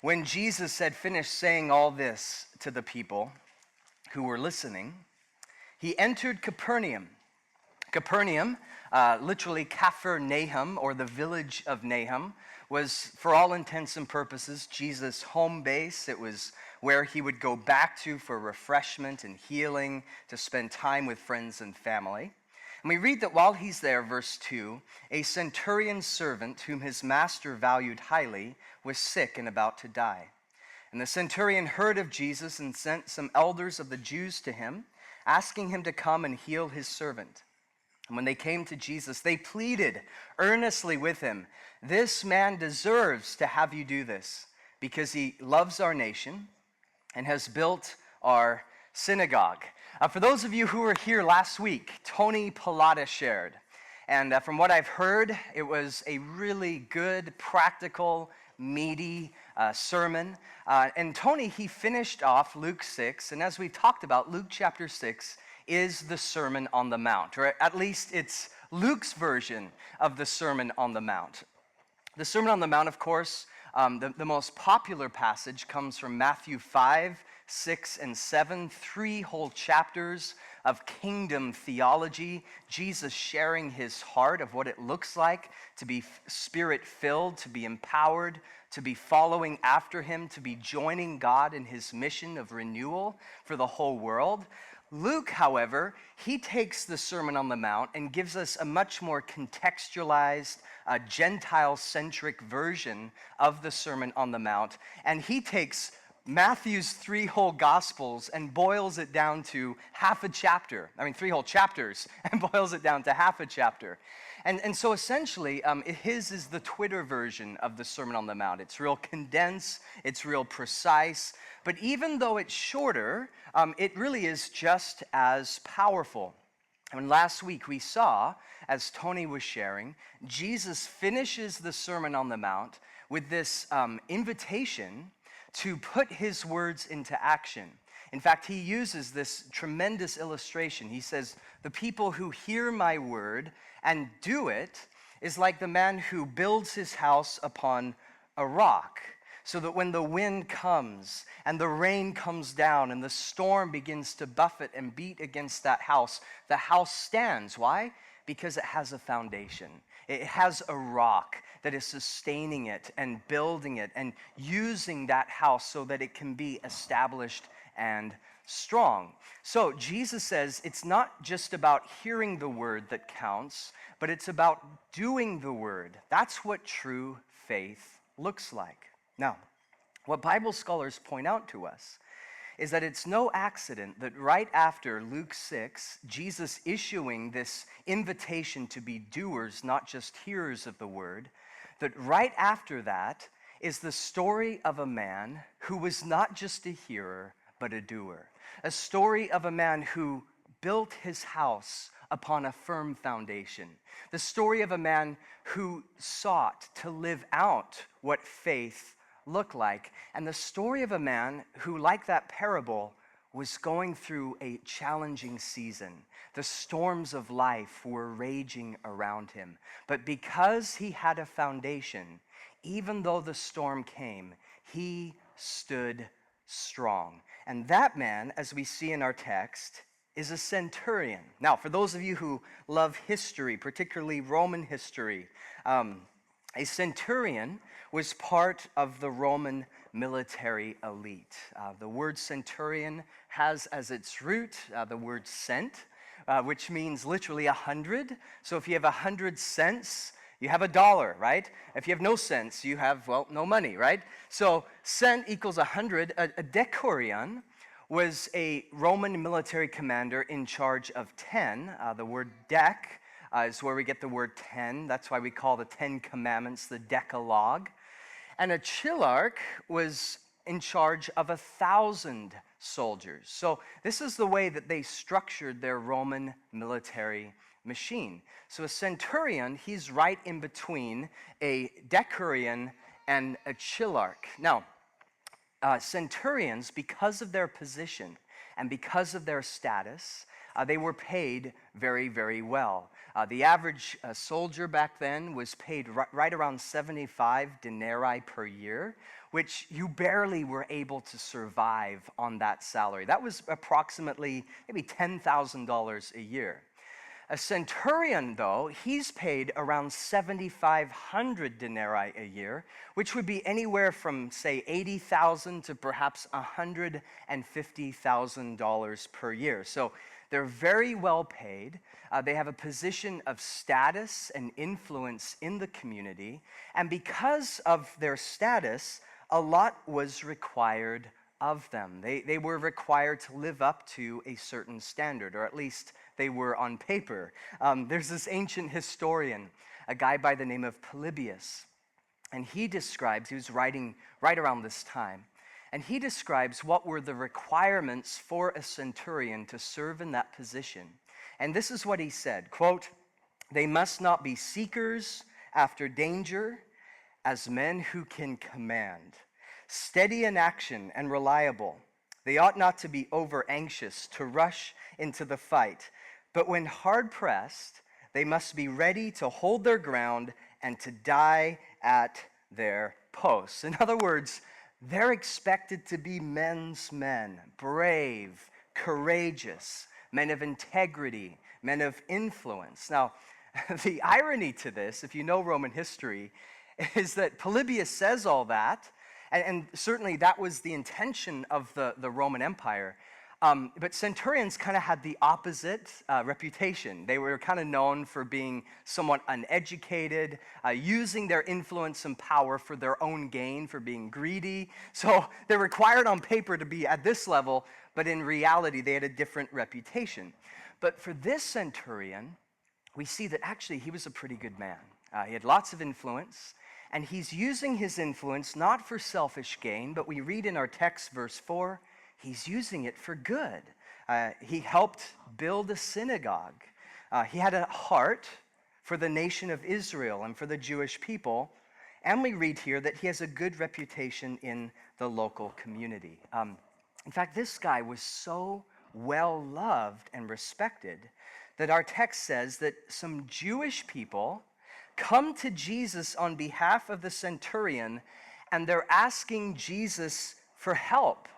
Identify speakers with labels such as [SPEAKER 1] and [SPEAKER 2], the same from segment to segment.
[SPEAKER 1] When Jesus had finished saying all this to the people who were listening, he entered Capernaum. Capernaum, literally Capharnaum, or the village of Nahum, was, for all intents and purposes, Jesus' home base. It was where he would go back to for refreshment and healing, to spend time with friends and family. And we read that while he's there, verse 2, a centurion servant whom his master valued highly was sick and about to die. And the centurion heard of Jesus and sent some elders of the Jews to him, asking him to come and heal his servant. And when they came to Jesus, they pleaded earnestly with him, "This man deserves to have you do this, because he loves our nation and has built our synagogue." For those of you who were here last week, Tony Pilata shared. And from what I've heard, it was a really good, practical, meaty sermon. And Tony, he finished off Luke 6. And as we've talked about, Luke chapter 6 is the Sermon on the Mount, or at least it's Luke's version of the Sermon on the Mount. The Sermon on the Mount, of course, the most popular passage comes from Matthew 5, 6, and 7, 3 whole chapters of kingdom theology, Jesus sharing his heart of what it looks like to be spirit-filled, to be empowered, to be following after him, to be joining God in his mission of renewal for the whole world. Luke, however, he takes the Sermon on the Mount and gives us a much more contextualized, Gentile-centric version of the Sermon on the Mount. And he takes Matthew's 3 whole Gospels and boils it down to half a chapter. 3 whole chapters, and boils it down to half a chapter. And so essentially, his is the Twitter version of the Sermon on the Mount. It's real condensed, it's real precise, but even though it's shorter, it really is just as powerful. And last week we saw, as Tony was sharing, Jesus finishes the Sermon on the Mount with this invitation to put his words into action. In fact, he uses this tremendous illustration. He says, "The people who hear my word and do it is like the man who builds his house upon a rock, so that when the wind comes and the rain comes down and the storm begins to buffet and beat against that house, the house stands." Why? Because it has a foundation. It has a rock that is sustaining it and building it and using that house so that it can be established and strong. So Jesus says it's not just about hearing the word that counts, but it's about doing the word. That's what true faith looks like. Now, what Bible scholars point out to us is that it's no accident that right after Luke 6, Jesus issuing this invitation to be doers, not just hearers of the word, that right after that is the story of a man who was not just a hearer, but a doer. A story of a man who built his house upon a firm foundation. The story of a man who sought to live out what faith looked like. And the story of a man who, like that parable, was going through a challenging season. The storms of life were raging around him. But because he had a foundation, even though the storm came, he stood strong. And that man, as we see in our text, is a centurion. Now, for those of you who love history, particularly Roman history, a centurion was part of the Roman military elite. The word centurion has as its root the word cent, which means literally 100. So if you have 100 cents, you have $1, right? If you have no cents, you have, well, no money, right? So cent equals 100. A decurion was a Roman military commander in charge of 10. The word dec is where we get the word 10. That's why we call the 10 Commandments the Decalogue. And a chilarch was in charge of 1,000 soldiers. So this is the way that they structured their Roman military machine. So a centurion, he's right in between a decurion and a chilarch. Now, centurions, because of their position and because of their status, they were paid very, very well. The average soldier back then was paid right around 75 denarii per year, which you barely were able to survive on that salary. That was approximately maybe $10,000 a year. A centurion, though, he's paid around 7,500 denarii a year, which would be anywhere from, say, 80,000 to perhaps $150,000 per year. So they're very well paid. They have a position of status and influence in the community. And because of their status, a lot was required of them. They were required to live up to a certain standard, or at least they were on paper. There's this ancient historian, a guy by the name of Polybius, and he was writing right around this time, and he describes what were the requirements for a centurion to serve in that position. And this is what he said, quote, "They must not be seekers after danger as men who can command, steady in action and reliable. They ought not to be over-anxious to rush into the fight, but when hard-pressed, they must be ready to hold their ground and to die at their posts." In other words, they're expected to be men's men, brave, courageous, men of integrity, men of influence. Now, the irony to this, if you know Roman history, is that Polybius says all that, and certainly that was the intention of the Roman Empire. But centurions kind of had the opposite reputation. They were kind of known for being somewhat uneducated, using their influence and power for their own gain, for being greedy. So they're required on paper to be at this level, but in reality, they had a different reputation. But for this centurion, we see that actually he was a pretty good man. He had lots of influence, and he's using his influence not for selfish gain, but we read in our text, verse 4, he's using it for good. He helped build a synagogue. He had a heart for the nation of Israel and for the Jewish people. And we read here that he has a good reputation in the local community. In fact, this guy was so well loved and respected that our text says that some Jewish people come to Jesus on behalf of the centurion, and they're asking Jesus for help.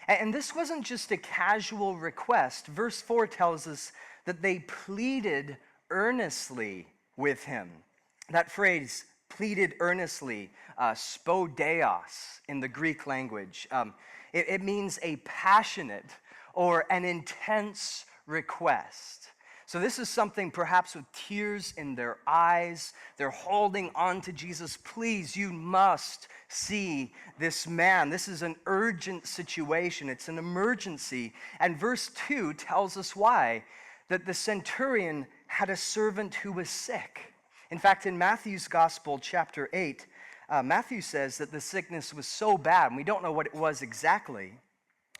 [SPEAKER 1] And this wasn't just a casual request. Verse 4 tells us that they pleaded earnestly with him. That phrase, pleaded earnestly, spodeos in the Greek language, it means a passionate or an intense request. So this is something perhaps with tears in their eyes. They're holding on to Jesus. Please, you must see this man. This is an urgent situation. It's an emergency. And verse 2 tells us why. That the centurion had a servant who was sick. In fact, in Matthew's Gospel, chapter 8, Matthew says that the sickness was so bad, and we don't know what it was exactly,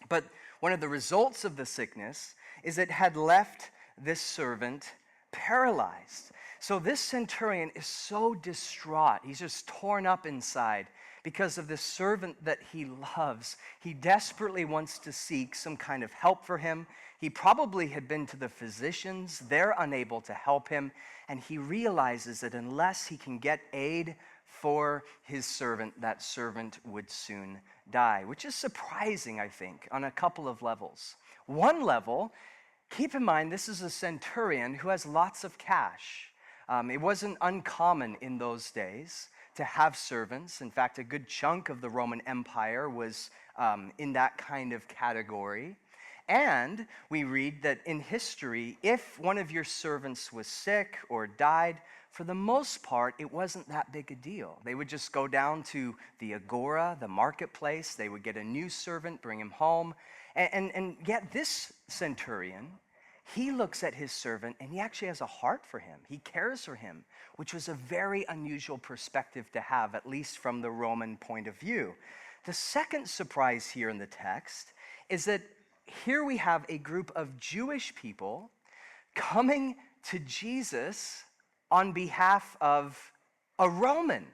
[SPEAKER 1] but one of the results of the sickness is it had left this servant paralyzed. So this centurion is so distraught. He's just torn up inside because of this servant that he loves. He desperately wants to seek some kind of help for him. He probably had been to the physicians. They're unable to help him. And he realizes that unless he can get aid for his servant, that servant would soon die, which is surprising, I think, on a couple of levels. One level, keep in mind, this is a centurion who has lots of cash. It wasn't uncommon in those days to have servants. In fact, a good chunk of the Roman Empire was in that kind of category. And we read that in history, if one of your servants was sick or died, for the most part, it wasn't that big a deal. They would just go down to the agora, the marketplace. They would get a new servant, bring him home. And yet this centurion, he looks at his servant and he actually has a heart for him. He cares for him, which was a very unusual perspective to have, at least from the Roman point of view. The second surprise here in the text is that here we have a group of Jewish people coming to Jesus on behalf of a Roman.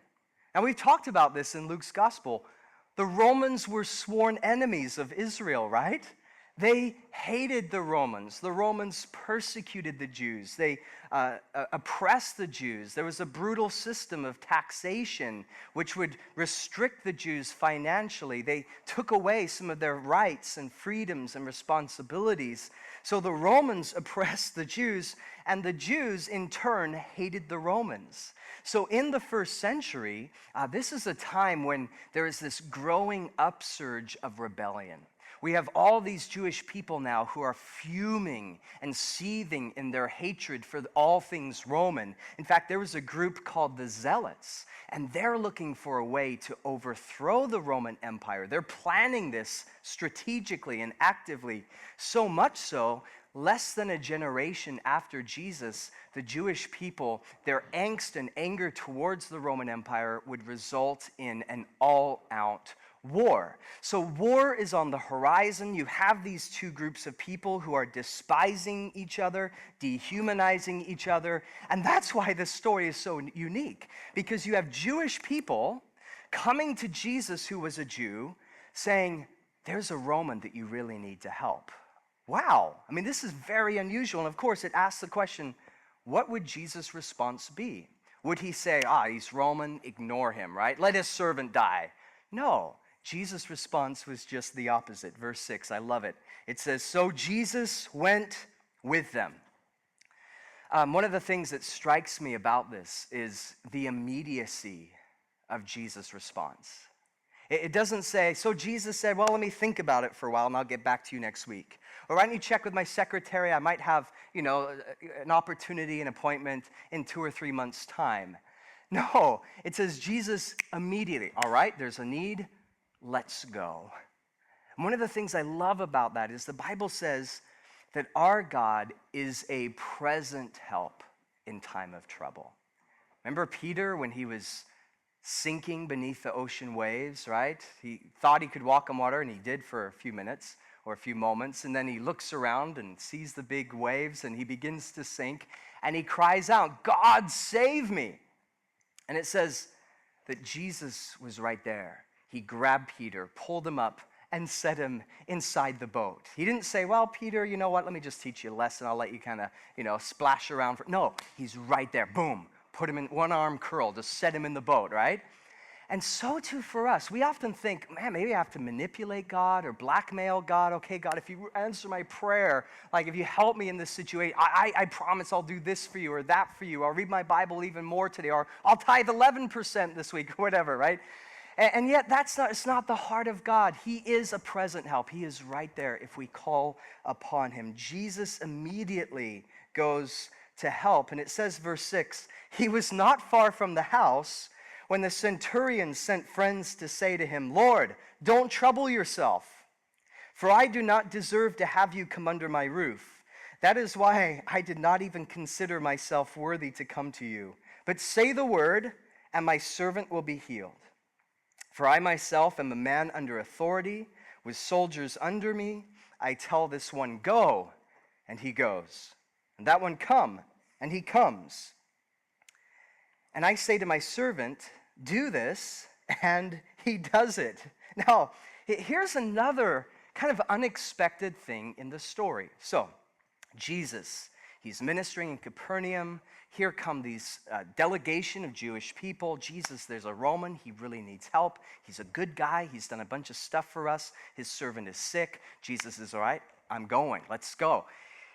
[SPEAKER 1] Now, we've talked about this in Luke's gospel. The Romans were sworn enemies of Israel, right? They hated the Romans. The Romans persecuted the Jews. They oppressed the Jews. There was a brutal system of taxation which would restrict the Jews financially. They took away some of their rights and freedoms and responsibilities. So the Romans oppressed the Jews, and the Jews in turn hated the Romans. So in the first century, this is a time when there is this growing upsurge of rebellion. We have all these Jewish people now who are fuming and seething in their hatred for all things Roman. In fact, there was a group called the Zealots, and they're looking for a way to overthrow the Roman Empire. They're planning this strategically and actively, so much so, less than a generation after Jesus, the Jewish people, their angst and anger towards the Roman Empire would result in an all-out war. So war is on the horizon. You have these two groups of people who are despising each other, dehumanizing each other, and that's why this story is so unique, because you have Jewish people coming to Jesus, who was a Jew, saying, there's a Roman that you really need to help. Wow, I mean, this is very unusual, and of course it asks the question, what would Jesus' response be? Would he say, he's Roman, ignore him, right? Let his servant die. No. Jesus' response was just the opposite. Verse 6, I love it. It says, so Jesus went with them. One of the things that strikes me about this is the immediacy of Jesus' response. It doesn't say, so Jesus said, well, let me think about it for a while and I'll get back to you next week. Or why don't you check with my secretary? I might have, an opportunity, an appointment in 2 or 3 months' time. No, it says Jesus immediately, all right, there's a need. Let's go. And one of the things I love about that is the Bible says that our God is a present help in time of trouble. Remember Peter when he was sinking beneath the ocean waves, right? He thought he could walk on water, and he did for a few minutes or a few moments, and then he looks around and sees the big waves, and he begins to sink, and he cries out, God, save me. And it says that Jesus was right there. He grabbed Peter, pulled him up, and set him inside the boat. He didn't say, well, Peter, you know what? Let me just teach you a lesson. I'll let you kind of, splash around. No, he's right there. Boom. Put him in one arm curl. Just set him in the boat, right? And so too for us. We often think, man, maybe I have to manipulate God or blackmail God. Okay, God, if you answer my prayer, like if you help me in this situation, I promise I'll do this for you or that for you. I'll read my Bible even more today, or I'll tithe 11% this week, or whatever, right? And yet it's not the heart of God. He is a present help. He is right there if we call upon him. Jesus immediately goes to help. And it says, verse 6, he was not far from the house when the centurion sent friends to say to him, Lord, don't trouble yourself, for I do not deserve to have you come under my roof. That is why I did not even consider myself worthy to come to you. But say the word, and my servant will be healed. For I myself am a man under authority, with soldiers under me. I tell this one, go, and he goes. And that one, come, and he comes. And I say to my servant, do this, and he does it. Now, here's another kind of unexpected thing in the story. So, Jesus, he's ministering in Capernaum. Here come these delegation of Jewish people. Jesus, there's a Roman. He really needs help. He's a good guy. He's done a bunch of stuff for us. His servant is sick. Jesus is, all right, I'm going. Let's go.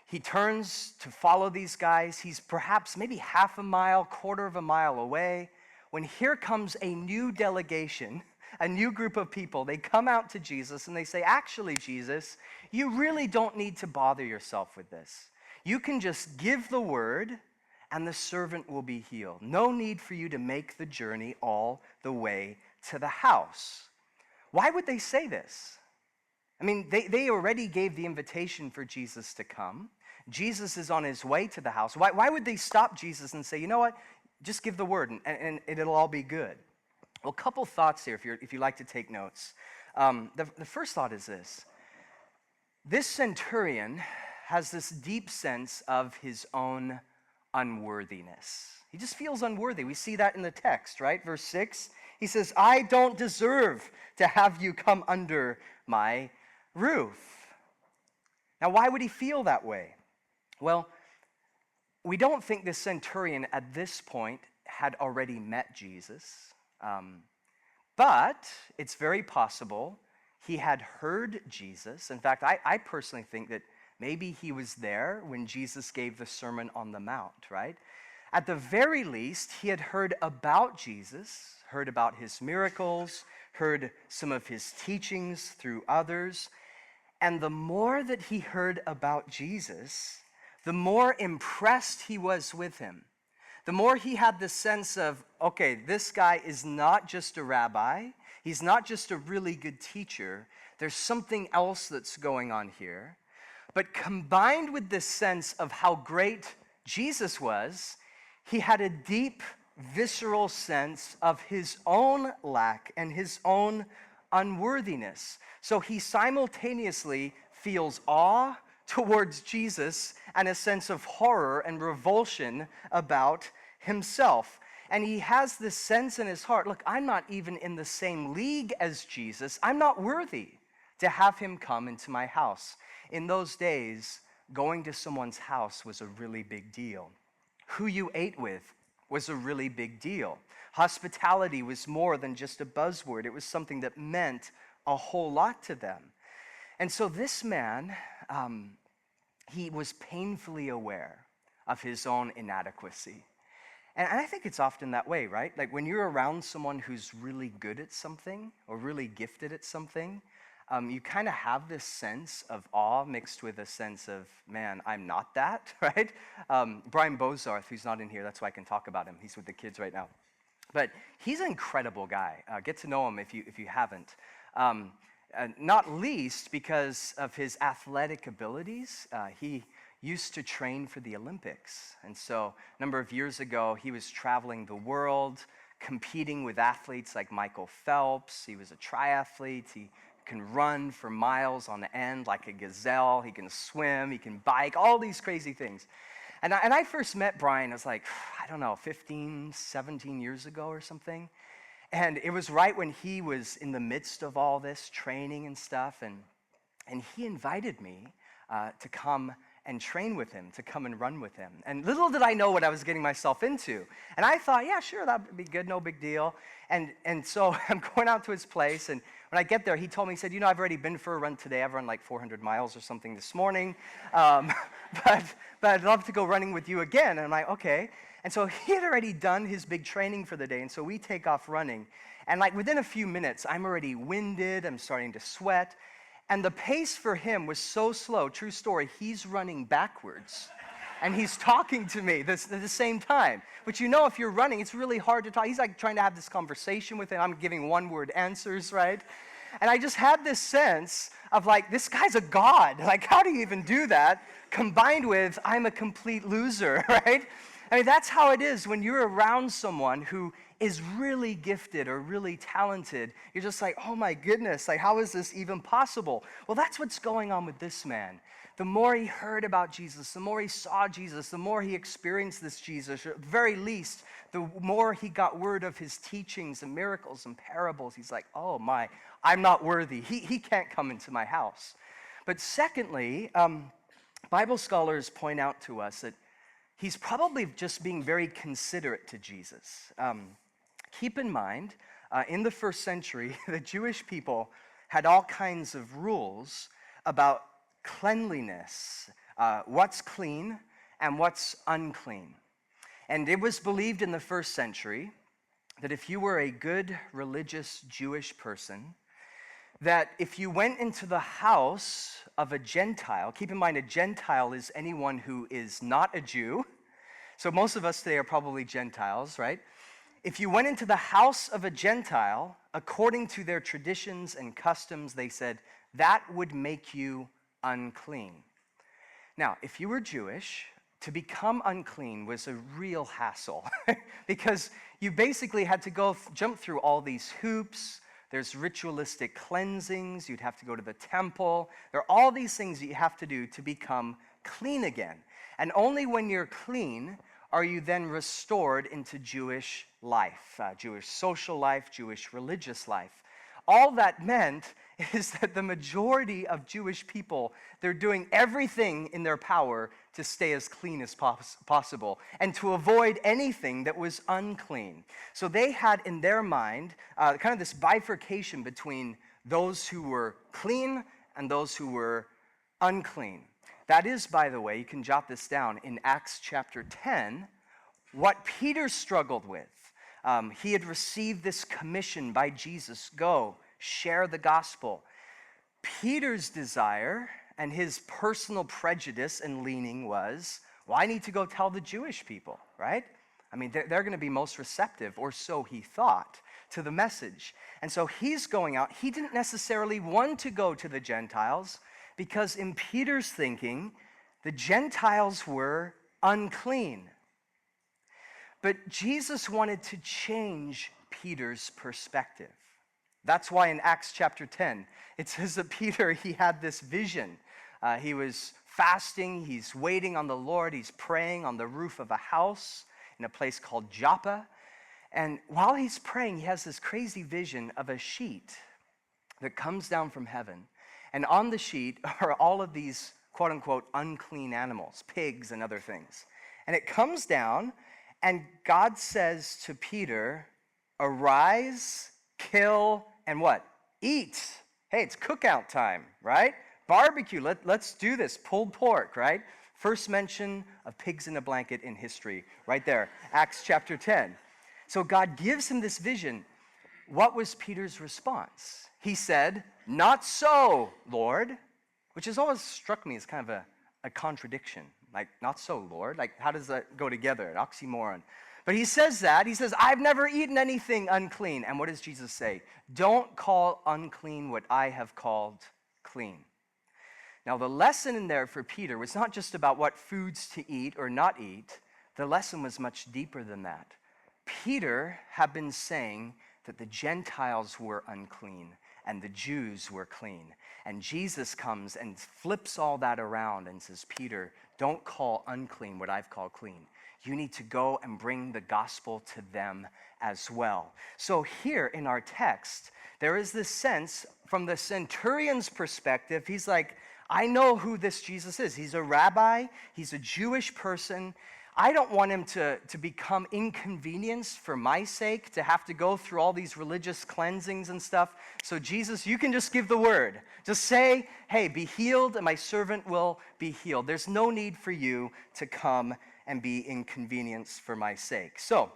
[SPEAKER 1] He turns to follow these guys. He's perhaps maybe half a mile, quarter of a mile away, when here comes a new delegation, a new group of people. They come out to Jesus and they say, actually, Jesus, you really don't need to bother yourself with this. You can just give the word and the servant will be healed. No need for you to make the journey all the way to the house. Why would they say this? I mean, they already gave the invitation for Jesus to come. Jesus is on his way to the house. Why would they stop Jesus and say, you know what, just give the word and it'll all be good? Well, a couple thoughts here if you like to take notes. The first thought is this. This centurion has this deep sense of his own unworthiness. He just feels unworthy. We see that in the text, right? Verse 6, he says, I don't deserve to have you come under my roof. Now, why would he feel that way? Well, we don't think this centurion at this point had already met Jesus, but it's very possible he had heard Jesus. In fact, I personally think that maybe he was there when Jesus gave the Sermon on the Mount, right? At the very least, he had heard about Jesus, heard about his miracles, heard some of his teachings through others. And the more that he heard about Jesus, the more impressed he was with him. The more he had the sense of, okay, this guy is not just a rabbi. He's not just a really good teacher. There's something else that's going on here. But combined with this sense of how great Jesus was, he had a deep, visceral sense of his own lack and his own unworthiness. So he simultaneously feels awe towards Jesus and a sense of horror and revulsion about himself. And he has this sense in his heart, look, I'm not even in the same league as Jesus. I'm not worthy to have him come into my house. In those days, going to someone's house was a really big deal. Who you ate with was a really big deal. Hospitality was more than just a buzzword. It was something that meant a whole lot to them. And so this man, he was painfully aware of his own inadequacy. And I think it's often that way, right? Like when you're around someone who's really good at something or really gifted at something, you kind of have this sense of awe mixed with a sense of, man, I'm not that, right? Brian Bozarth, who's not in here, that's why I can talk about him. He's with the kids right now. But he's an incredible guy. Get to know him if you haven't. Not least because of his athletic abilities. He used to train for the Olympics. And so a number of years ago, he was traveling the world, competing with athletes like Michael Phelps. He was a triathlete. He can run for miles on end like a gazelle. He can swim. He can bike, all these crazy things. And I first met Brian, I was like, I don't know, 15, 17 years ago or something. And it was right when he was in the midst of all this training and stuff. And he invited me to come and train with him, to come and run with him. And little did I know what I was getting myself into. And I thought, yeah, sure, that would be good, no big deal. And so I'm going out to his place, and when I get there, he told me, he said, I've already been for a run today. I've run like 400 miles or something this morning, but I'd love to go running with you again. And I'm like, okay. And so he had already done his big training for the day, and so we take off running. And like within a few minutes, I'm already winded, I'm starting to sweat. And the pace for him was so slow, true story, he's running backwards. And he's talking to me at the same time. But if you're running, it's really hard to talk. He's like trying to have this conversation with him. I'm giving one-word answers, right? And I just had this sense of like, this guy's a god. Like, how do you even do that? Combined with, I'm a complete loser, right? I mean, that's how it is when you're around someone who is really gifted or really talented. You're just like, oh my goodness, like how is this even possible? Well, that's what's going on with this man. The more he heard about Jesus, the more he saw Jesus, the more he experienced this Jesus, or at the very least, the more he got word of his teachings and miracles and parables. He's like, oh my, I'm not worthy. He can't come into my house. But secondly, Bible scholars point out to us that he's probably just being very considerate to Jesus. Keep in mind, in the first century, the Jewish people had all kinds of rules about cleanliness, what's clean and what's unclean. And it was believed in the first century that if you were a good religious Jewish person, that if you went into the house of a Gentile, keep in mind a Gentile is anyone who is not a Jew, so most of us today are probably Gentiles, right? If you went into the house of a Gentile, according to their traditions and customs, they said, that would make you unclean. Now, if you were Jewish, to become unclean was a real hassle because you basically had to jump through all these hoops. There's ritualistic cleansings. You'd have to go to the temple. There are all these things that you have to do to become clean again. And only when you're clean are you then restored into Jewish life, Jewish social life, Jewish religious life. All that meant is that the majority of Jewish people, they're doing everything in their power to stay as clean as possible and to avoid anything that was unclean. So they had in their mind kind of this bifurcation between those who were clean and those who were unclean. That is, by the way, you can jot this down, in Acts chapter 10, what Peter struggled with. He had received this commission by Jesus, go, share the gospel. Peter's desire and his personal prejudice and leaning was, well, I need to go tell the Jewish people, right? I mean, they're going to be most receptive, or so he thought, to the message. And so he's going out. He didn't necessarily want to go to the Gentiles because in Peter's thinking, the Gentiles were unclean. But Jesus wanted to change Peter's perspective. That's why in Acts chapter 10, it says that Peter, he had this vision. He was fasting, he's waiting on the Lord, he's praying on the roof of a house in a place called Joppa. And while he's praying, he has this crazy vision of a sheet that comes down from heaven. And on the sheet are all of these quote-unquote unclean animals, pigs and other things. And it comes down, and God says to Peter, arise, kill, and what? Eat. Hey, it's cookout time, right? Barbecue, let's do this. Pulled pork, right? First mention of pigs in a blanket in history, right there, Acts chapter 10. So God gives him this vision. What was Peter's response? He said, not so, Lord, which has always struck me as kind of a contradiction. Like, not so, Lord. Like, how does that go together? An oxymoron. But he says that. He says, I've never eaten anything unclean. And what does Jesus say? Don't call unclean what I have called clean. Now, the lesson in there for Peter was not just about what foods to eat or not eat. The lesson was much deeper than that. Peter had been saying that the Gentiles were unclean and the Jews were clean. And Jesus comes and flips all that around and says, Peter, don't call unclean what I've called clean. You need to go and bring the gospel to them as well. So here in our text, there is this sense from the centurion's perspective. He's like, I know who this Jesus is. He's a rabbi. He's a Jewish person. I don't want him to become inconvenienced for my sake, to have to go through all these religious cleansings and stuff. So Jesus, you can just give the word. Just say, hey, be healed, and my servant will be healed. There's no need for you to come and be inconvenienced for my sake. So,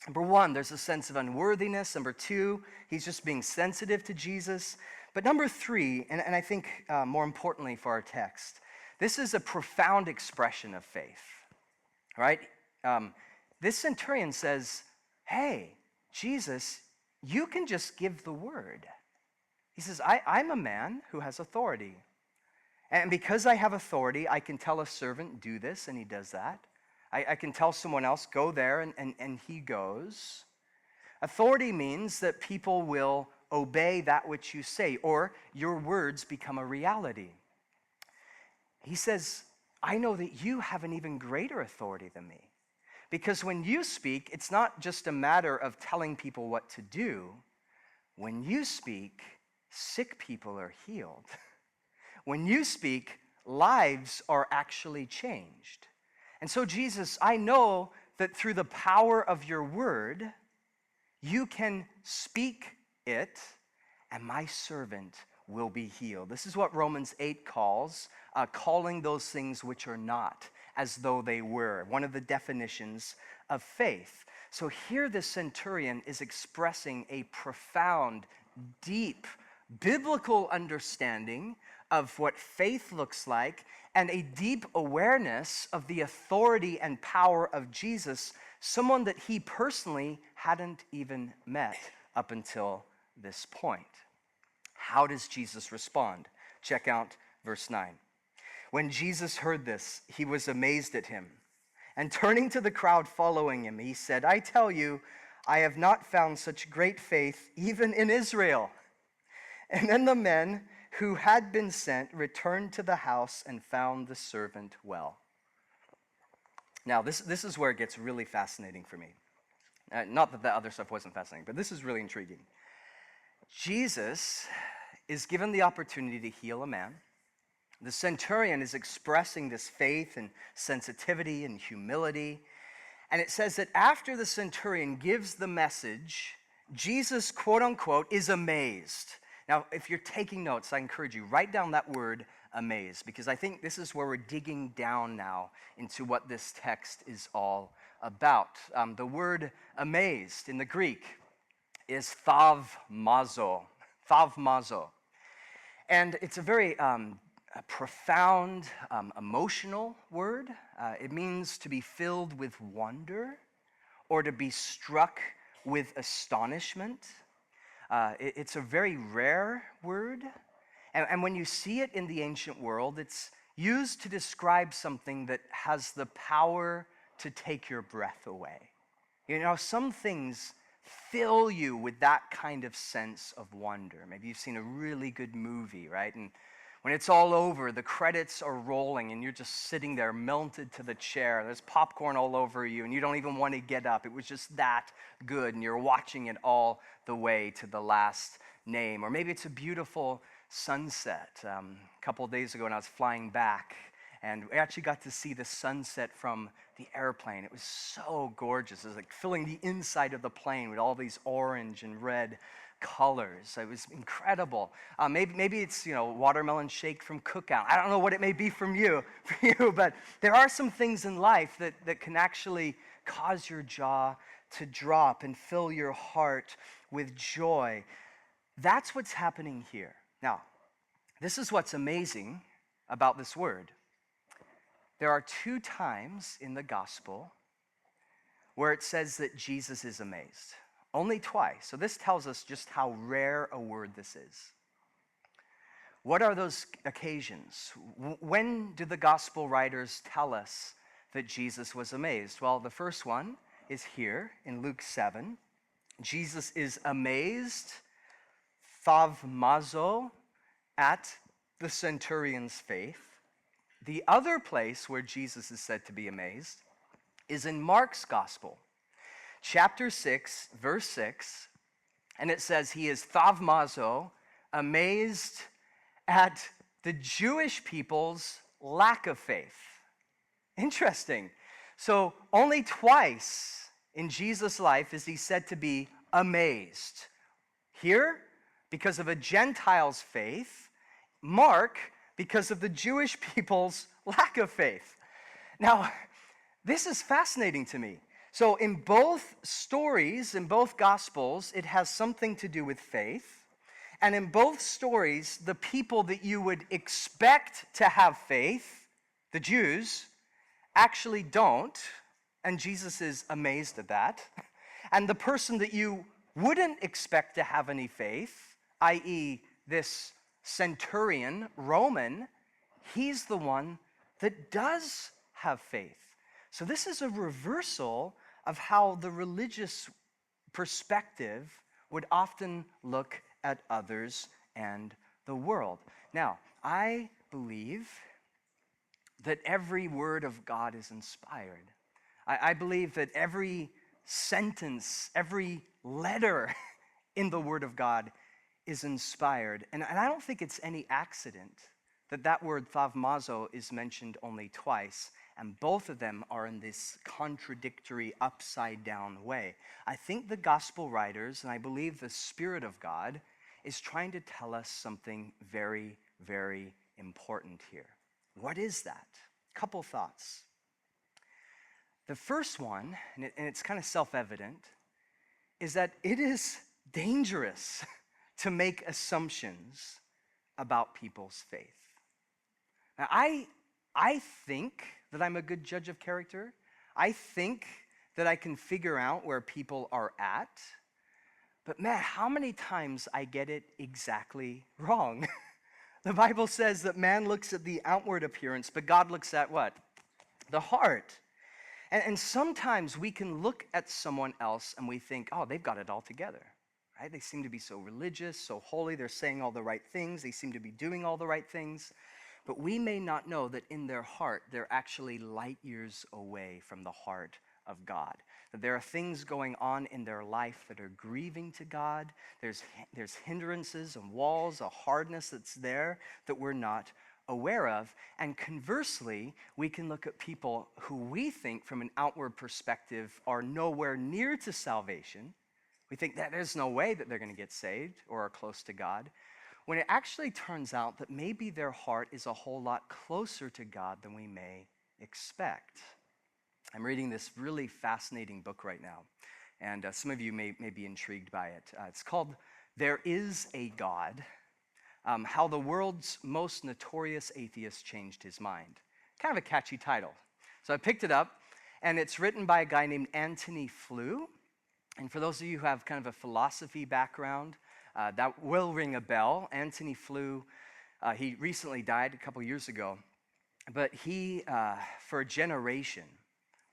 [SPEAKER 1] number one, there's a sense of unworthiness. Number two, he's just being sensitive to Jesus. But number three, and I think more importantly for our text, this is a profound expression of faith. Right? This centurion says, hey, Jesus, you can just give the word. He says, I'm a man who has authority. And because I have authority, I can tell a servant, do this, and he does that. I can tell someone else, go there, and he goes. Authority means that people will obey that which you say, or your words become a reality. He says, I know that you have an even greater authority than me. Because when you speak, it's not just a matter of telling people what to do. When you speak, sick people are healed. When you speak, lives are actually changed. And so, Jesus, I know that through the power of your word, you can speak it, and my servant will be healed. This is what Romans 8 calls calling those things which are not as though they were. One of the definitions of faith. So here the centurion is expressing a profound, deep, biblical understanding of what faith looks like and a deep awareness of the authority and power of Jesus, someone that he personally hadn't even met up until this point. How does Jesus respond? Check out verse 9. When Jesus heard this, he was amazed at him. And turning to the crowd following him, he said, I tell you, I have not found such great faith even in Israel. And then the men who had been sent returned to the house and found the servant well. Now, this is where it gets really fascinating for me. Not that the other stuff wasn't fascinating, but this is really intriguing. Jesus is given the opportunity to heal a man. The centurion is expressing this faith and sensitivity and humility. And it says that after the centurion gives the message, Jesus, quote unquote, is amazed. Now, if you're taking notes, I encourage you, write down that word amazed, because I think this is where we're digging down now into what this text is all about. The word amazed in the Greek is thavmazo. Thavmazo. And it's a very a profound, emotional word. It means to be filled with wonder or to be struck with astonishment. It's a very rare word. And when you see it in the ancient world, it's used to describe something that has the power to take your breath away. You know, some things fill you with that kind of sense of wonder. Maybe you've seen a really good movie, right? And when it's all over, the credits are rolling and you're just sitting there melted to the chair. There's popcorn all over you and you don't even want to get up. It was just that good and you're watching it all the way to the last name. Or maybe it's a beautiful sunset. A couple of days ago when I was flying back, and we actually got to see the sunset from the airplane. It was so gorgeous. It was like filling the inside of the plane with all these orange and red colors. It was incredible. Maybe it's, watermelon shake from Cookout. I don't know what it may be for you, but there are some things in life that can actually cause your jaw to drop and fill your heart with joy. That's what's happening here. Now, this is what's amazing about this word. There are 2 times in the gospel where it says that Jesus is amazed. Only twice. So this tells us just how rare a word this is. What are those occasions? When do the gospel writers tell us that Jesus was amazed? Well, the first one is here in Luke 7. Jesus is amazed, thavmazo, at the centurion's faith. The other place where Jesus is said to be amazed is in Mark's gospel, chapter 6, verse 6, and it says he is thavmazo, amazed at the Jewish people's lack of faith. Interesting. So only twice in Jesus' life is he said to be amazed. Here, because of a Gentile's faith. Mark, because of the Jewish people's lack of faith. Now, this is fascinating to me. So in both stories, in both Gospels, it has something to do with faith. And in both stories, the people that you would expect to have faith, the Jews, actually don't. And Jesus is amazed at that. And the person that you wouldn't expect to have any faith, i.e. this centurion, Roman, he's the one that does have faith. So this is a reversal of how the religious perspective would often look at others and the world. Now, I believe that every word of God is inspired. I believe that every sentence, every letter in the Word of God is inspired. And I don't think it's any accident that that word thavmazo is mentioned only twice, and both of them are in this contradictory, upside-down way. I think the gospel writers, and I believe the Spirit of God, is trying to tell us something very, very important here. What is that? Couple thoughts. The first one, and it's kind of self-evident, is that it is dangerous to make assumptions about people's faith. Now, I think that I'm a good judge of character. I think that I can figure out where people are at. But man, how many times I get it exactly wrong? The Bible says that man looks at the outward appearance, but God looks at what? The heart. And sometimes we can look at someone else and we think, oh, they've got it all together, right? They seem to be so religious, so holy. They're saying all the right things. They seem to be doing all the right things. But we may not know that in their heart, they're actually light years away from the heart of God. That there are things going on in their life that are grieving to God. There's hindrances and walls, a hardness that's there that we're not aware of. And conversely, we can look at people who we think from an outward perspective are nowhere near to salvation. We think that there's no way that they're going to get saved or are close to God, when it actually turns out that maybe their heart is a whole lot closer to God than we may expect. I'm reading this really fascinating book right now, and some of you may be intrigued by it. It's called There Is a God, How the World's Most Notorious Atheist Changed His Mind. Kind of a catchy title. So I picked it up, and it's written by a guy named Anthony Flew. And for those of you who have kind of a philosophy background, that will ring a bell. Anthony Flew, he recently died a couple years ago, but he, for a generation,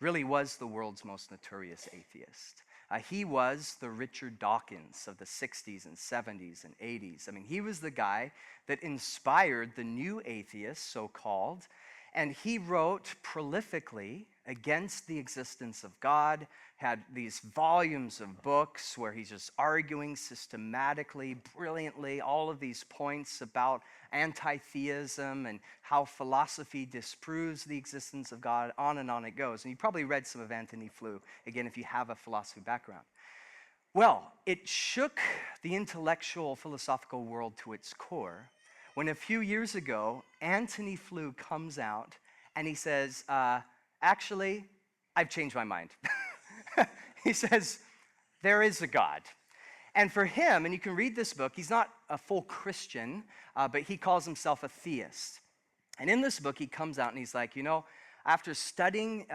[SPEAKER 1] really was the world's most notorious atheist. He was the Richard Dawkins of the 60s and 70s and 80s. I mean, he was the guy that inspired the new atheists, so-called, and he wrote prolifically against the existence of God, had these volumes of books where he's just arguing systematically, brilliantly, all of these points about anti-theism and how philosophy disproves the existence of God, on and on it goes. And you probably read some of Anthony Flew, again, if you have a philosophy background. Well, it shook the intellectual, philosophical world to its core when a few years ago, Anthony Flew comes out and he says, actually, I've changed my mind. He says, there is a God. And for him, and you can read this book, he's not a full Christian, but he calls himself a theist. And in this book, he comes out and he's like, you know, after studying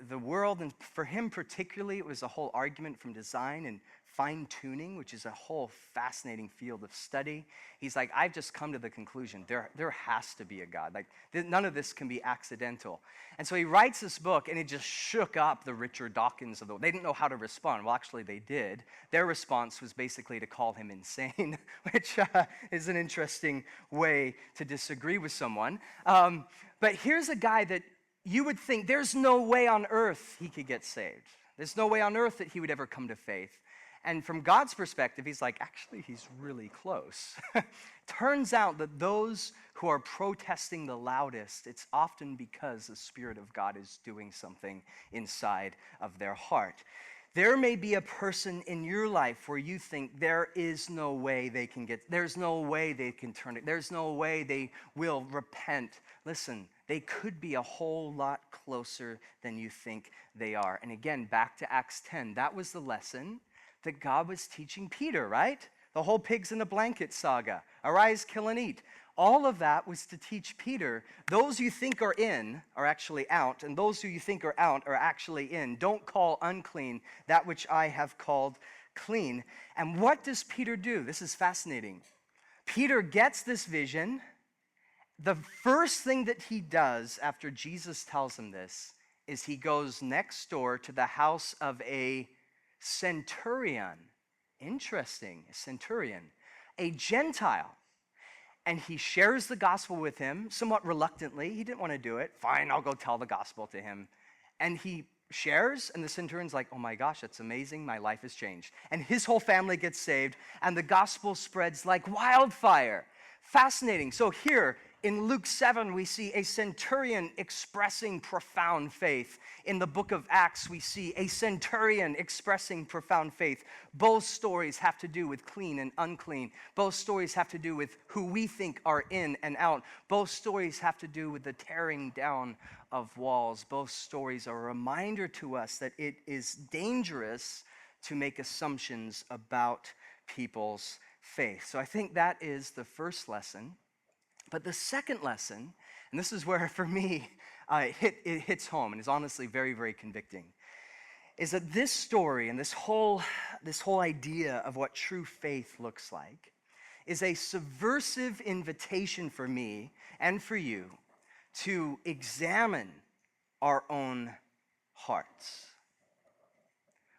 [SPEAKER 1] the world, and for him particularly, it was a whole argument from design and fine-tuning, which is a whole fascinating field of study. He's like, I've just come to the conclusion, there has to be a God. Like, none of this can be accidental. And so he writes this book, and it just shook up the Richard Dawkins of the world. They didn't know how to respond. Well, actually, they did. Their response was basically to call him insane, which is an interesting way to disagree with someone. But here's a guy that you would think there's no way on earth he could get saved. There's no way on earth that he would ever come to faith. And from God's perspective, he's like, actually, he's really close. Turns out that those who are protesting the loudest, it's often because the Spirit of God is doing something inside of their heart. There may be a person in your life where you think there is no way they can there's no way they can turn it, there's no way they will repent. Listen, they could be a whole lot closer than you think they are. And again, back to Acts 10, that was the lesson that God was teaching Peter, right? The whole pigs in a blanket saga. Arise, kill, and eat. All of that was to teach Peter, those you think are in are actually out, and those who you think are out are actually in. Don't call unclean that which I have called clean. And what does Peter do? This is fascinating. Peter gets this vision. The first thing that he does after Jesus tells him this is he goes next door to the house of a centurion. Interesting, a centurion, a Gentile. And he shares the gospel with him, somewhat reluctantly. He didn't want to do it. Fine, I'll go tell the gospel to him. And he shares, and the centurion's like, oh my gosh, that's amazing, my life has changed. And his whole family gets saved, and the gospel spreads like wildfire. Fascinating. So here, in Luke 7, we see a centurion expressing profound faith. In the book of Acts, we see a centurion expressing profound faith. Both stories have to do with clean and unclean. Both stories have to do with who we think are in and out. Both stories have to do with the tearing down of walls. Both stories are a reminder to us that it is dangerous to make assumptions about people's faith. So I think that is the first lesson. But the second lesson, and this is where for me it hits home and is honestly very, very convicting, is that this story and this whole idea of what true faith looks like is a subversive invitation for me and for you to examine our own hearts.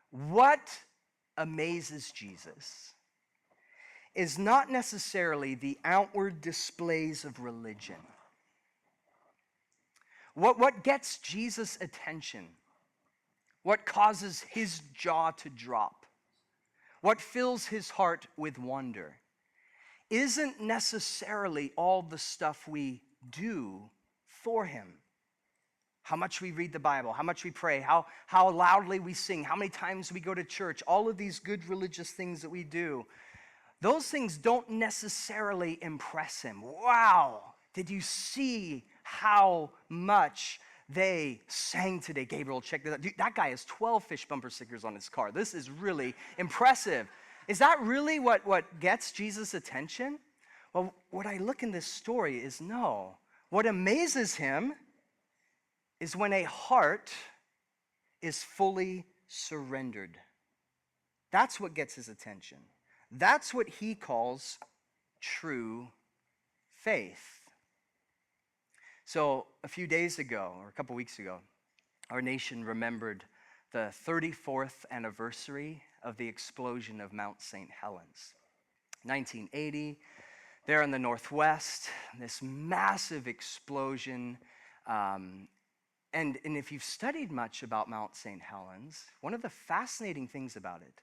[SPEAKER 1] What amazes Jesus is not necessarily the outward displays of religion. What gets Jesus' attention What causes his jaw to drop? What fills his heart with wonder isn't necessarily all the stuff we do for him. How much we read the Bible, how much we pray, how loudly we sing, how many times we go to church, all of these good religious things that we do. Those things don't necessarily impress him. Wow, did you see how much they sang today? Gabriel, check that out. Dude, that guy has 12 fish bumper stickers on his car. This is really impressive. Is that really what gets Jesus' attention? Well, what I look in this story is no. What amazes him is when a heart is fully surrendered. That's what gets his attention. That's what he calls true faith. So a few days ago, or a couple weeks ago, our nation remembered the 34th anniversary of the explosion of Mount St. Helens. 1980, there in the Northwest, this massive explosion. And if you've studied much about Mount St. Helens, one of the fascinating things about it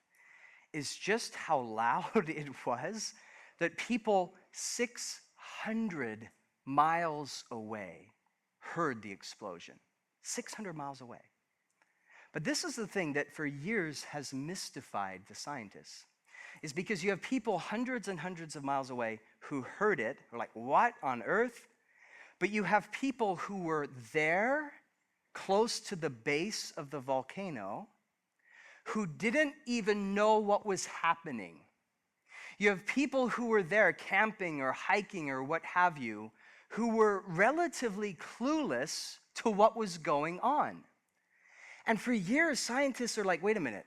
[SPEAKER 1] is just how loud it was that people 600 miles away heard the explosion. 600 miles away. But this is the thing that for years has mystified the scientists, is because you have people hundreds and hundreds of miles away who heard it, were like, what on earth? But you have people who were there, close to the base of the volcano, who didn't even know what was happening. You have people who were there camping or hiking or what have you, who were relatively clueless to what was going on. And for years, scientists are like, wait a minute.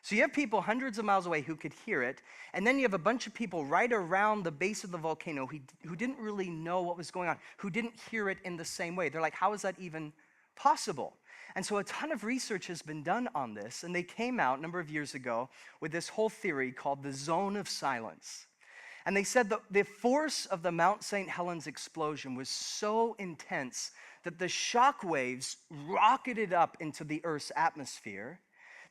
[SPEAKER 1] So you have people hundreds of miles away who could hear it, and then you have a bunch of people right around the base of the volcano who didn't really know what was going on, who didn't hear it in the same way. They're like, how is that even possible? And so a ton of research has been done on this, and they came out a number of years ago with this whole theory called the zone of silence. And they said that the force of the Mount St. Helens explosion was so intense that the shock waves rocketed up into the Earth's atmosphere.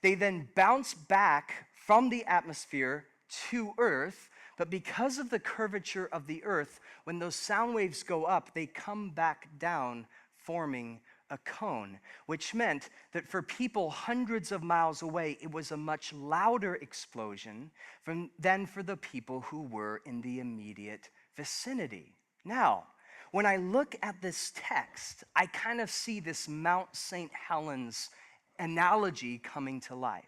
[SPEAKER 1] They then bounced back from the atmosphere to Earth, but because of the curvature of the Earth, when those sound waves go up, they come back down, forming a cone, which meant that for people hundreds of miles away, it was a much louder explosion than for the people who were in the immediate vicinity. Now, when I look at this text, I kind of see this Mount St. Helens analogy coming to life.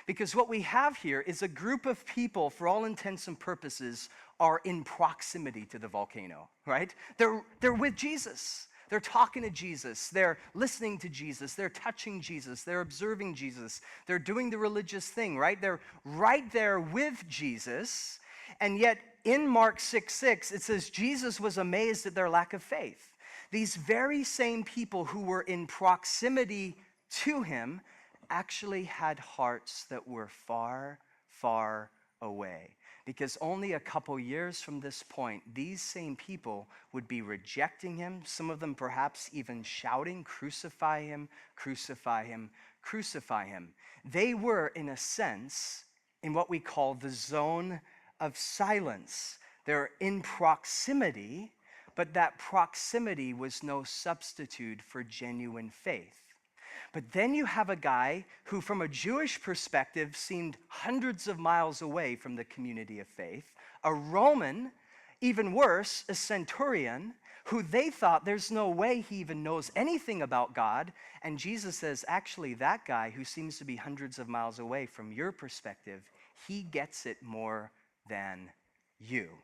[SPEAKER 1] Because what we have here is a group of people, for all intents and purposes, are in proximity to the volcano, right? They're with Jesus. They're talking to Jesus, they're listening to Jesus, they're touching Jesus, they're observing Jesus, they're doing the religious thing, right? They're right there with Jesus, and yet in Mark 6:6, it says Jesus was amazed at their lack of faith. These very same people who were in proximity to him actually had hearts that were far, far away. Because only a couple years from this point, these same people would be rejecting him, some of them perhaps even shouting, "Crucify him, crucify him, crucify him." They were, in a sense, in what we call the zone of silence. They're in proximity, but that proximity was no substitute for genuine faith. But then you have a guy who, from a Jewish perspective, seemed hundreds of miles away from the community of faith, a Roman, even worse, a centurion, who they thought there's no way he even knows anything about God. And Jesus says, actually, that guy who seems to be hundreds of miles away from your perspective, he gets it more than you.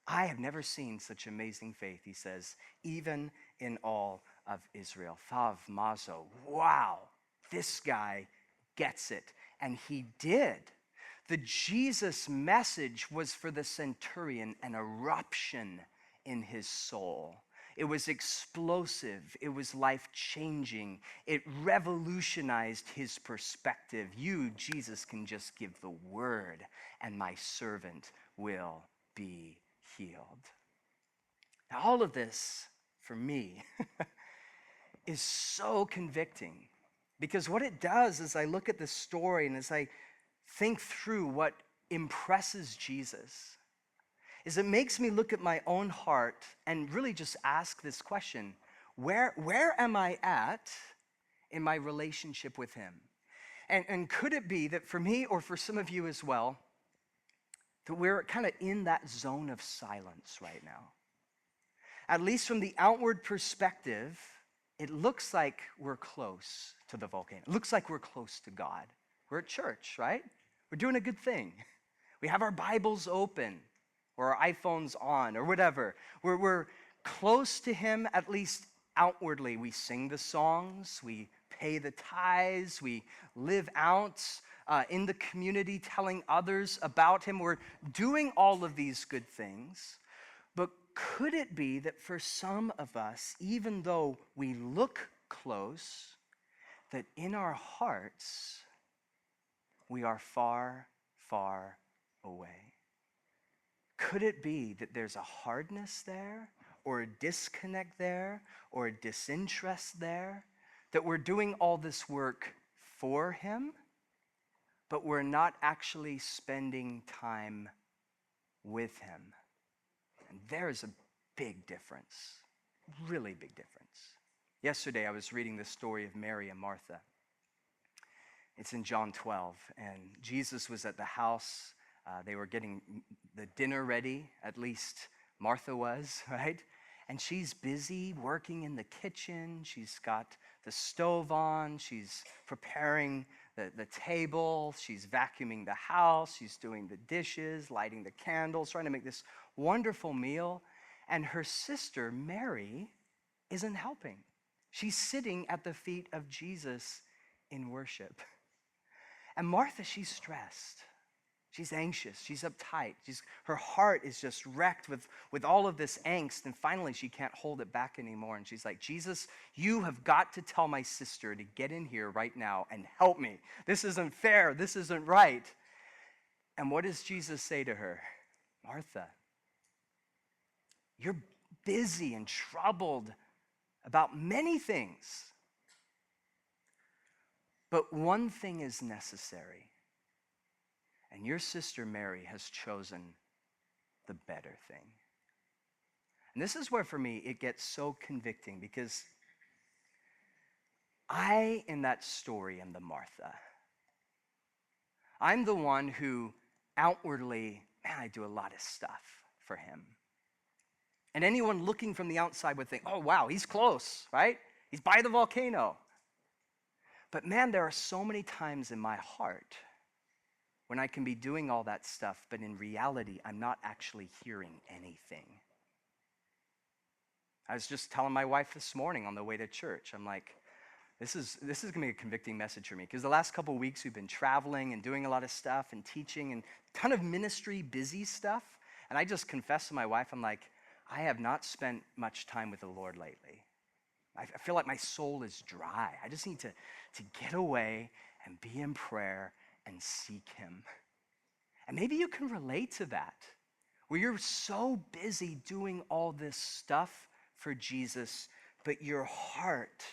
[SPEAKER 1] I have never seen such amazing faith, he says, even in all of Israel. Thaumazo. Wow, this guy gets it. And he did. The Jesus message was for the centurion an eruption in his soul. It was explosive. It was life-changing. It revolutionized his perspective. You, Jesus, can just give the word, and my servant will be healed. Now, all of this, for me, is so convicting Because what it does is I look at this story and as I think through what impresses Jesus, is it makes me look at my own heart and really just ask this question: where am I at in my relationship with him? And could it be that for me, or for some of you as well, that we're kind of in that zone of silence right now? At least from the outward perspective, it looks like we're close to the volcano. It looks like we're close to God. We're at church, right? We're doing a good thing. We have our Bibles open or our iPhones on or whatever. We're close to him, at least outwardly. We sing the songs, we pay the tithes, we live out in the community telling others about him. We're doing all of these good things. But could it be that for some of us, even though we look close, that in our hearts, we are far, far away? Could it be that there's a hardness there, or a disconnect there, or a disinterest there, that we're doing all this work for him, but we're not actually spending time with him? And there's a big difference, really big difference. Yesterday, I was reading the story of Mary and Martha. It's in John 12, and Jesus was at the house. They were getting the dinner ready, at least Martha was, right? And she's busy working in the kitchen. She's got the stove on. She's preparing the table. She's vacuuming the house. She's doing the dishes, lighting the candles, trying to make this wonderful meal. And her sister, Mary, isn't helping. She's sitting at the feet of Jesus in worship. And Martha, she's stressed. She's anxious. She's uptight. Her heart is just wrecked with all of this angst. And finally, she can't hold it back anymore. And she's like, Jesus, you have got to tell my sister to get in here right now and help me. This isn't fair. This isn't right. And what does Jesus say to her? Martha, you're busy and troubled about many things. But one thing is necessary. And your sister Mary has chosen the better thing. And this is where, for me, it gets so convicting, because I, in that story, am the Martha. I'm the one who outwardly, I do a lot of stuff for him. And anyone looking from the outside would think, oh, wow, he's close, right? He's by the volcano. But man, there are so many times in my heart when I can be doing all that stuff, but in reality, I'm not actually hearing anything. I was just telling my wife this morning on the way to church, I'm like, this is going to be a convicting message for me, because the last couple of weeks we've been traveling and doing a lot of stuff and teaching and a ton of ministry, busy stuff. And I just confessed to my wife, I'm like, I have not spent much time with the Lord lately. I feel like my soul is dry. I just need to get away and be in prayer and seek him. And maybe you can relate to that, where you're so busy doing all this stuff for Jesus, but your heart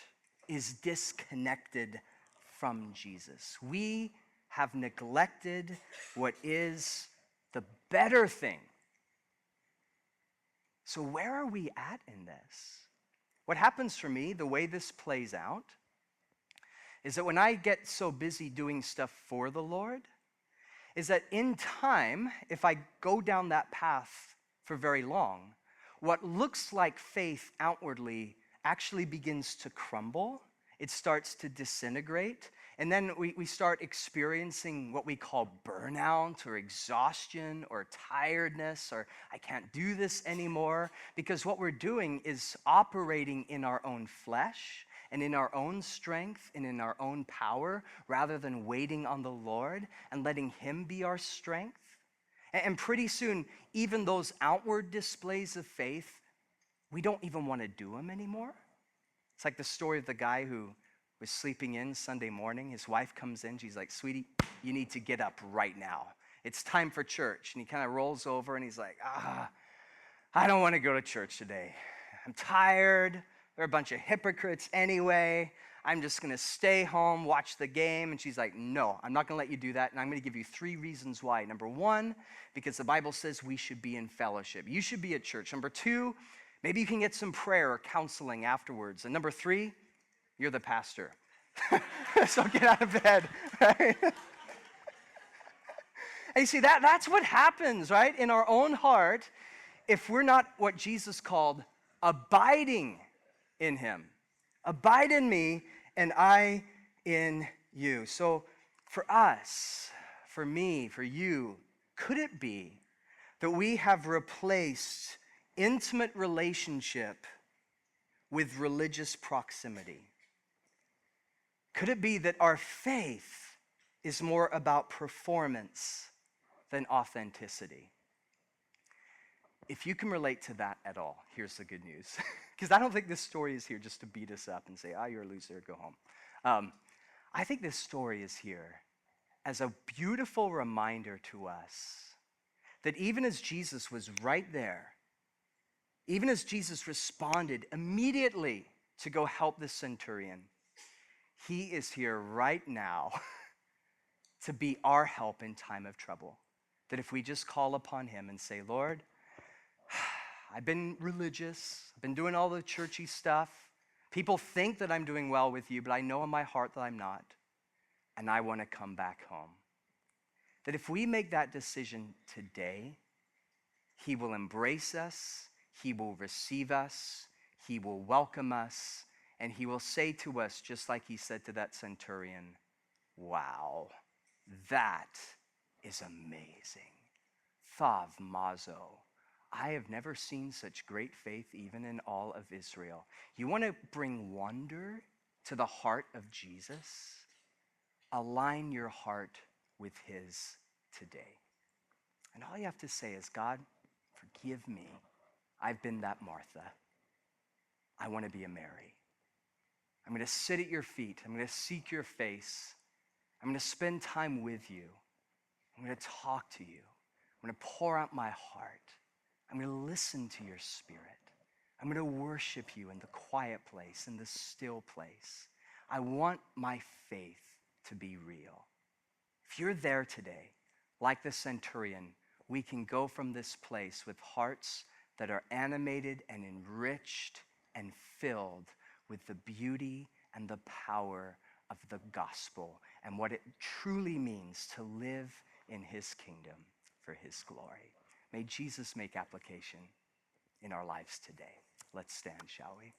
[SPEAKER 1] is disconnected from Jesus. We have neglected what is the better thing. So where are we at in this? What happens for me, the way this plays out, is that when I get so busy doing stuff for the Lord, is that in time, if I go down that path for very long, what looks like faith outwardly actually begins to crumble. It starts to disintegrate. And then we start experiencing what we call burnout or exhaustion or tiredness, or I can't do this anymore, because what we're doing is operating in our own flesh and in our own strength and in our own power, rather than waiting on the Lord and letting him be our strength. And pretty soon, even those outward displays of faith, we don't even want to do them anymore. It's like the story of the guy who was sleeping in Sunday morning. His wife comes in. She's like, sweetie, you need to get up right now. It's time for church. And he kind of rolls over and he's like, I don't want to go to church today. I'm tired. They're a bunch of hypocrites anyway. I'm just going to stay home, watch the game. And she's like, no, I'm not going to let you do that. And I'm going to give you 3 reasons why. Number 1, because the Bible says we should be in fellowship. You should be at church. Number 2, maybe you can get some prayer or counseling afterwards. And number 3, you're the pastor. So get out of bed, right? And you see, that's what happens, right, in our own heart if we're not what Jesus called abiding in him. Abide in me and I in you. So for us, for me, for you, could it be that we have replaced intimate relationship with religious proximity? Could it be that our faith is more about performance than authenticity? If you can relate to that at all, here's the good news. Because I don't think this story is here just to beat us up and say, you're a loser, go home. I think this story is here as a beautiful reminder to us that even as Jesus was right there, even as Jesus responded immediately to go help the centurion, he is here right now to be our help in time of trouble. That if we just call upon him and say, Lord, I've been religious, I've been doing all the churchy stuff. People think that I'm doing well with you, but I know in my heart that I'm not. And I want to come back home. That if we make that decision today, he will embrace us, he will receive us, he will welcome us, and he will say to us, just like he said to that centurion, wow, that is amazing. Thaumazo. I have never seen such great faith even in all of Israel. You want to bring wonder to the heart of Jesus? Align your heart with his today. And all you have to say is, God, forgive me. I've been that Martha. I want to be a Mary. I'm going to sit at your feet. I'm going to seek your face. I'm going to spend time with you. I'm going to talk to you. I'm going to pour out my heart. I'm going to listen to your spirit. I'm going to worship you in the quiet place, in the still place. I want my faith to be real. If you're there today, like the centurion, we can go from this place with hearts that are animated and enriched and filled with the beauty and the power of the gospel and what it truly means to live in his kingdom for his glory. May Jesus make application in our lives today. Let's stand, shall we?